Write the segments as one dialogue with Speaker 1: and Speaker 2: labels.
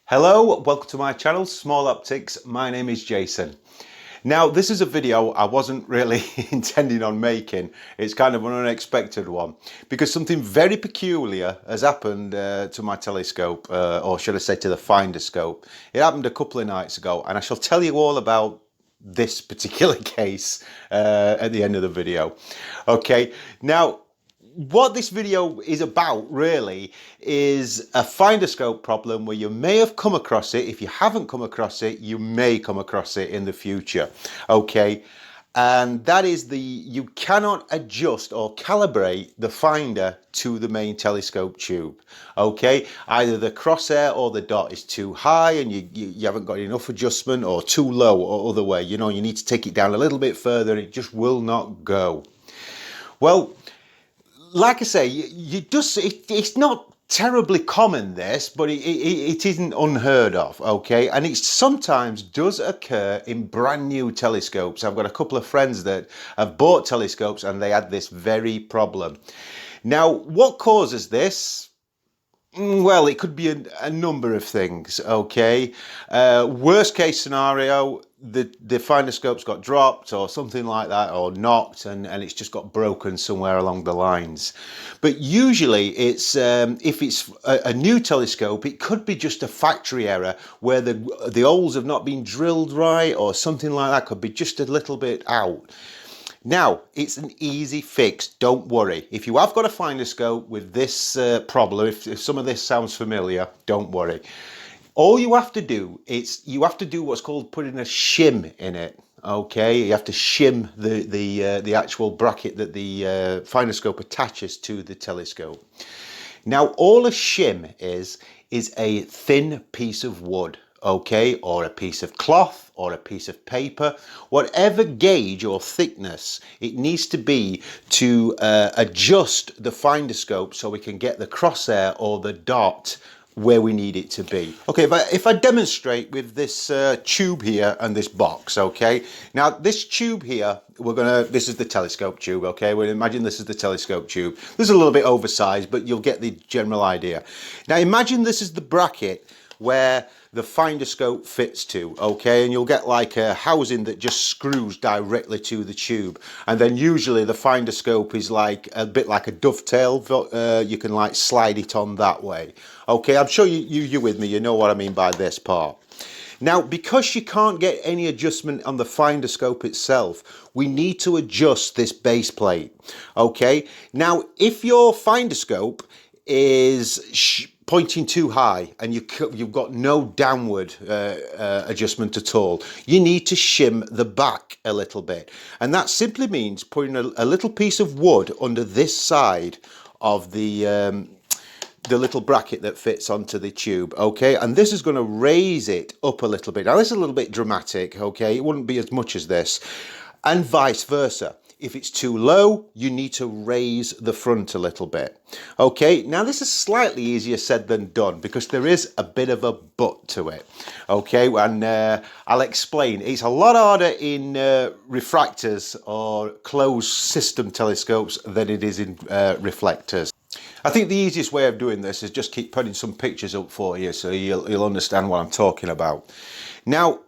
Speaker 1: Hello, welcome to my channel, Small Optics. My name is Jason. Now, this is a video I wasn't really intending on making. It's kind of an unexpected one because something very peculiar has happened to my telescope, or should I say to the finder scope. It happened a couple of nights ago, and I shall tell you all about this particular case at the end of the video. Okay, now what this video is about really is a finder scope problem where you may have come across it. If you haven't come across it, you may come across it in the future. Okay, and that is you cannot adjust or calibrate the finder to the main telescope tube. Okay, either the crosshair or the dot is too high and you haven't got enough adjustment, or too low, or other way, you need to take it down a little bit further and it just will not go. Well, like I say, it's not terribly common, this, but it isn't unheard of, okay? And it sometimes does occur in brand new telescopes. I've got a couple of friends that have bought telescopes and they had this very problem. Now, what causes this? Well, it could be a number of things, okay? Worst case scenario, the finder scope's got dropped or something like that, or knocked, and it's just got broken somewhere along the lines. But usually it's if it's a new telescope, it could be just a factory error where the holes have not been drilled right or something like that. Could be just a little bit out. Now, it's an easy fix, don't worry. If you have got a finder scope with this problem, if some of this sounds familiar, don't worry. All you have to do is what's called putting a shim in it. Okay, you have to shim the actual bracket that the finder scope attaches to the telescope. Now, all a shim is a thin piece of wood, okay, or a piece of cloth or a piece of paper, whatever gauge or thickness it needs to be to adjust the finder scope so we can get the crosshair or the dot where we need it to be. Okay, but if I demonstrate with this tube here and this box, okay? Now this tube here, this is the telescope tube, okay? We'll imagine this is the telescope tube. This is a little bit oversized, but you'll get the general idea. Now imagine this is the bracket where the finder scope fits to, okay, and you'll get like a housing that just screws directly to the tube, and then usually the finder scope is like a bit like a dovetail. You can like slide it on that way. Okay, I'm sure you're with me, you know what I mean by this part. Now, because you can't get any adjustment on the finder scope itself, we need to adjust this base plate. Okay, now if your finder scope is pointing too high and you've got no downward adjustment at all, you need to shim the back a little bit, and that simply means putting a little piece of wood under this side of the little bracket that fits onto the tube, okay, and this is going to raise it up a little bit. Now this is a little bit dramatic, okay, it wouldn't be as much as this, and vice versa. If it's too low, you need to raise the front a little bit. Okay, now this is slightly easier said than done because there is a bit of a but to it. Okay, and I'll explain. It's a lot harder in refractors or closed system telescopes than it is in reflectors. I think the easiest way of doing this is just keep putting some pictures up for you so you'll understand what I'm talking about. Now,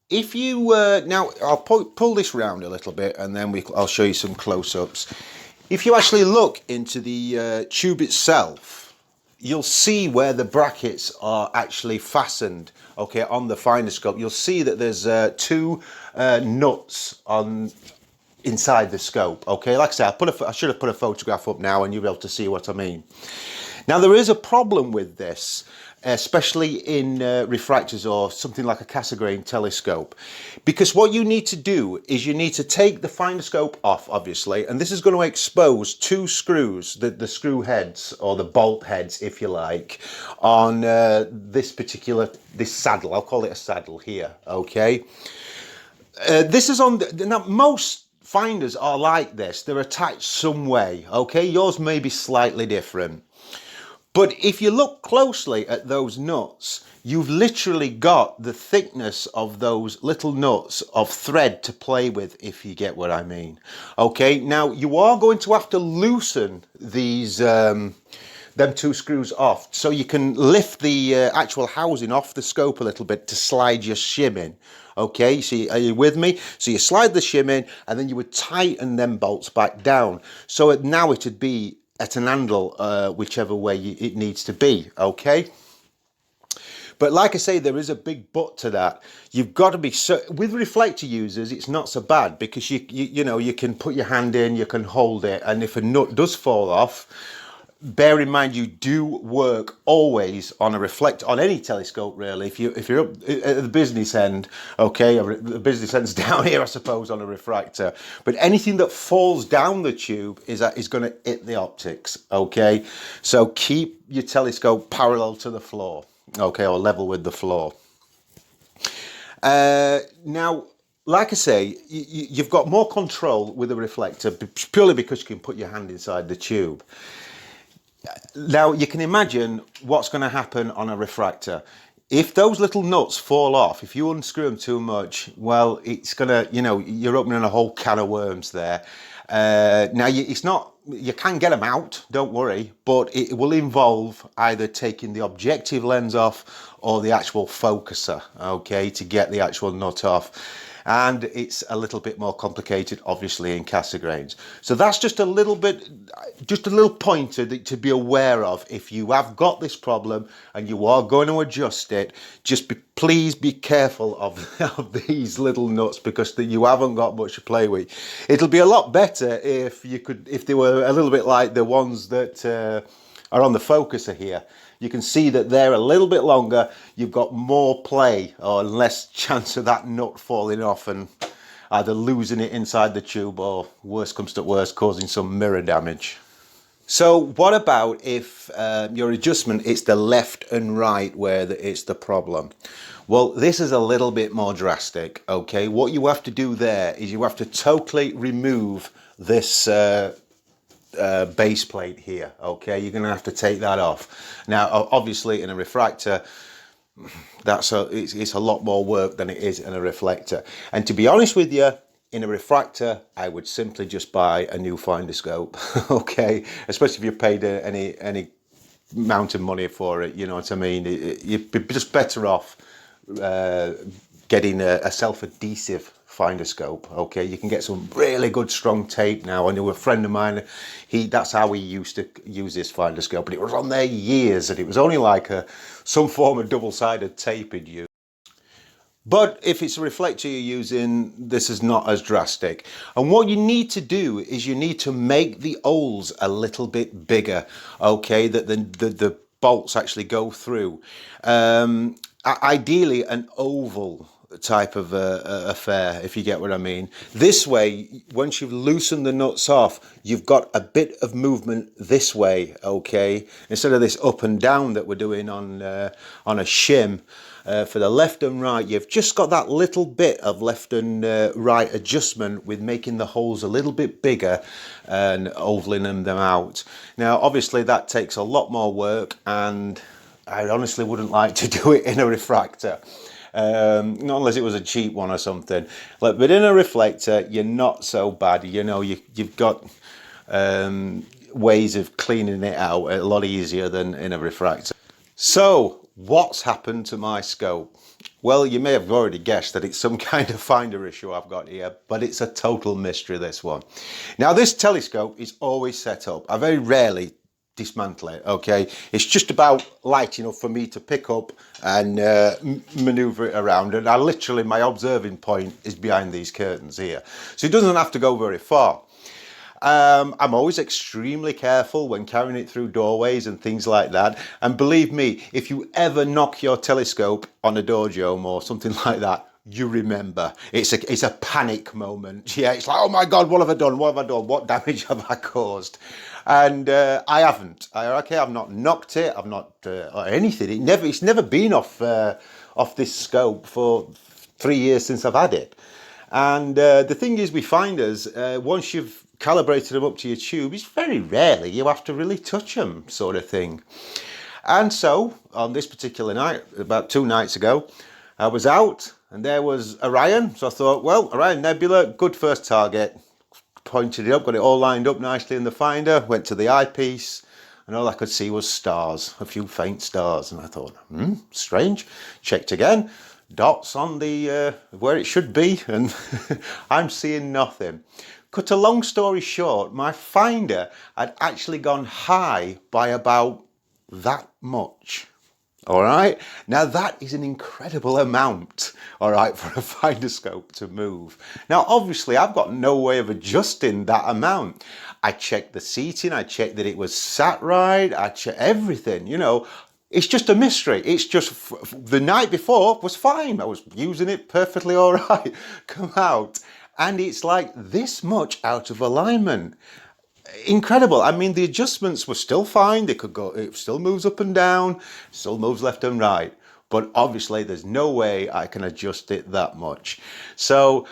Speaker 1: if you now I'll pull this round a little bit and then I'll show you some close-ups. If you actually look into the tube itself, you'll see where the brackets are actually fastened, okay, on the finder scope. You'll see that there's two nuts inside the scope, okay. Like I said, I should have put a photograph up now and you'll be able to see what I mean. Now there is a problem with this, especially in refractors or something like a Cassegrain telescope, because what you need to do is you need to take the finder scope off, obviously, and this is going to expose two screws, the screw heads or the bolt heads, if you like, on this saddle. I'll call it a saddle here, okay. This is on now most finders are like this, they're attached some way, okay. Yours may be slightly different. But if you look closely at those nuts, you've literally got the thickness of those little nuts of thread to play with, if you get what I mean. Okay, now you are going to have to loosen these them two screws off, so you can lift the actual housing off the scope a little bit to slide your shim in. Okay, so are you with me? So you slide the shim in, and then you would tighten them bolts back down. So now it would be at an handle, whichever way it needs to be. Okay. But like I say, there is a big but to that. You've got to be with reflector users. It's not so bad because you know you can put your hand in, you can hold it, and if a nut does fall off, bear in mind you do work always on a reflector on any telescope really. If you're up at the business end, okay, the business end's down here I suppose on a refractor, but anything that falls down the tube is going to hit the optics. Okay, so keep your telescope parallel to the floor, okay, or level with the floor. Now, like I say, you've got more control with a reflector purely because you can put your hand inside the tube. Now, you can imagine what's going to happen on a refractor. If those little nuts fall off, if you unscrew them too much, well, it's going to, you know, you're opening a whole can of worms there. Now, it's not, you can get them out, don't worry, but it will involve either taking the objective lens off or the actual focuser, okay, to get the actual nut off. And it's a little bit more complicated, obviously, in Cassegrains. So that's just a little bit, just a little pointer to be aware of. If you have got this problem and you are going to adjust it, just please be careful of these little nuts because you haven't got much to play with. It'll be a lot better if they were a little bit like the ones that are on the focuser here. You can see that they're a little bit longer. You've got more play or less chance of that nut falling off and either losing it inside the tube or, worst comes to worst, causing some mirror damage. So what about if your adjustment is the left and right where it's the problem? Well, this is a little bit more drastic, okay? What you have to do there is you have to totally remove this base plate here, okay? You're going to have to take that off. Now, obviously, in a refractor, it's a lot more work than it is in a reflector. And to be honest with you, in a refractor, I would simply just buy a new finder scope, okay? Especially if you paid any amount of money for it, you know what I mean? You'd be just better off getting a self-adhesive finder scope, okay? You can get some really good strong tape now. I knew a friend of mine, that's how he used to use this finder scope, but it was on there years and it was only like some form of double-sided tape he'd use. But if it's a reflector you're using, this is not as drastic. And what you need to do is you need to make the holes a little bit bigger, okay, that the bolts actually go through. Ideally an oval type of affair, if you get what I mean. This way, once you've loosened the nuts off, you've got a bit of movement this way, okay, instead of this up and down that we're doing on a shim. For the left and right, you've just got that little bit of left and right adjustment with making the holes a little bit bigger and ovaling them out. Now, obviously, that takes a lot more work, and I honestly wouldn't like to do it in a refractor. Not unless it was a cheap one or something. But in a reflector, you're not so bad. You know, you've got ways of cleaning it out a lot easier than in a refractor. So, what's happened to my scope? Well, you may have already guessed that it's some kind of finder issue I've got here, but it's a total mystery, this one. Now, this telescope is always set up. I very rarely dismantle it, okay? It's just about light enough for me to pick up and maneuver it around, and my observing point is behind these curtains here, so it doesn't have to go very far. I'm always extremely careful when carrying it through doorways and things like that, and believe me, if you ever knock your telescope on a door jamb or something like that, you remember. It's a panic moment. Yeah, it's like, oh my God, what have I done? What have I done? What damage have I caused? And I haven't. I've not knocked it. I've not or anything. It's never been off this scope for 3 years since I've had it. And the thing is, with finders, once you've calibrated them up to your tube, it's very rarely you have to really touch them, sort of thing. And so on this particular night, about 2 nights ago, I was out and there was Orion. So I thought, well, Orion Nebula, good first target. Pointed it up, got it all lined up nicely in the finder, went to the eyepiece, and all I could see was stars, a few faint stars. And I thought, strange. Checked again, dots on the where it should be, and I'm seeing nothing. Cut a long story short, my finder had actually gone high by about that much. All right, now that is an incredible amount, all right, for a finder scope to move. Now, obviously, I've got no way of adjusting that amount. I checked the seating, I checked that it was sat right, I checked everything, you know. It's just a mystery. It's just the night before was fine. I was using it perfectly all right. Come out, and it's like this much out of alignment. Incredible. I mean, the adjustments were still fine. They could go, it still moves up and down, still moves left and right. But obviously there's no way I can adjust it that much. So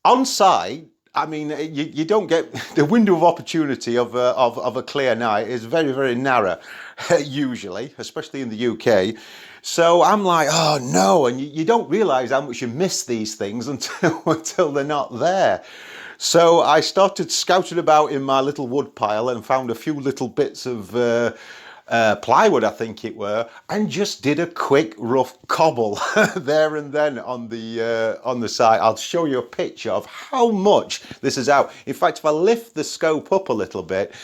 Speaker 1: on site, I mean, you don't get the window of opportunity of a clear night is very, very narrow, usually, especially in the UK. So I'm like, oh no, and you don't realise how much you miss these things until they're not there. So I started scouting about in my little wood pile and found a few little bits of plywood, I think it were, and just did a quick rough cobble there and then on the site. I'll show you a picture of how much this is out. In fact, if I lift the scope up a little bit,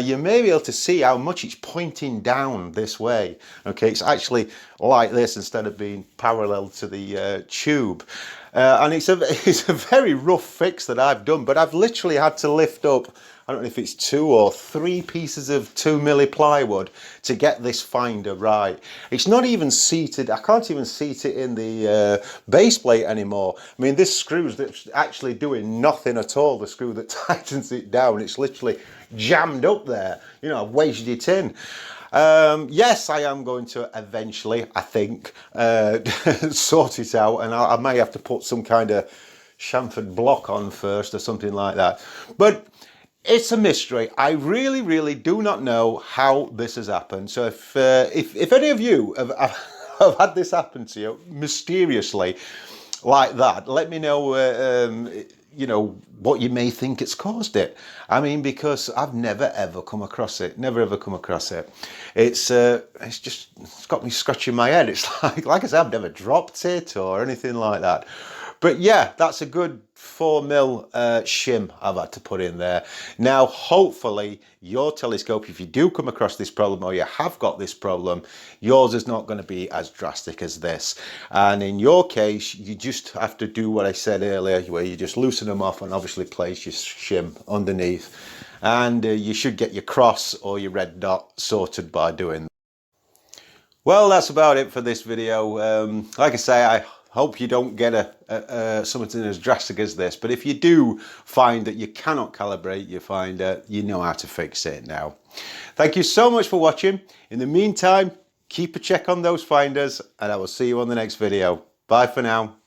Speaker 1: you may be able to see how much it's pointing down this way. Okay, it's actually like this instead of being parallel to the tube. And it's a very rough fix that I've done, but I've literally had to lift up, I don't know if it's 2 or 3 pieces of 2mm plywood to get this finder right. It's not even seated, I can't even seat it in the base plate anymore. I mean, this screw's actually doing nothing at all, the screw that tightens it down. It's literally jammed up there. You know, I've wedged it in. Yes, I am going to eventually, I think, sort it out, and I may have to put some kind of chamfered block on first or something like that. But it's a mystery. I really, really do not know how this has happened. So if any of you have had this happen to you mysteriously like that, let me know. You know, what you may think it's caused it. I mean, because I've never ever come across it. Never ever come across it. It's got me scratching my head. It's like I said, I've never dropped it or anything like that. But yeah, that's a good 4mm shim I've had to put in there. Now, hopefully your telescope, if you do come across this problem or you have got this problem, yours is not going to be as drastic as this. And in your case, you just have to do what I said earlier, where you just loosen them off and obviously place your shim underneath. And you should get your cross or your red dot sorted by doing that. Well, that's about it for this video. Like I say, I hope you don't get something as drastic as this, but if you do find that you cannot calibrate your finder, you know how to fix it now. Thank you so much for watching. In the meantime, keep a check on those finders, and I will see you on the next video. Bye for now.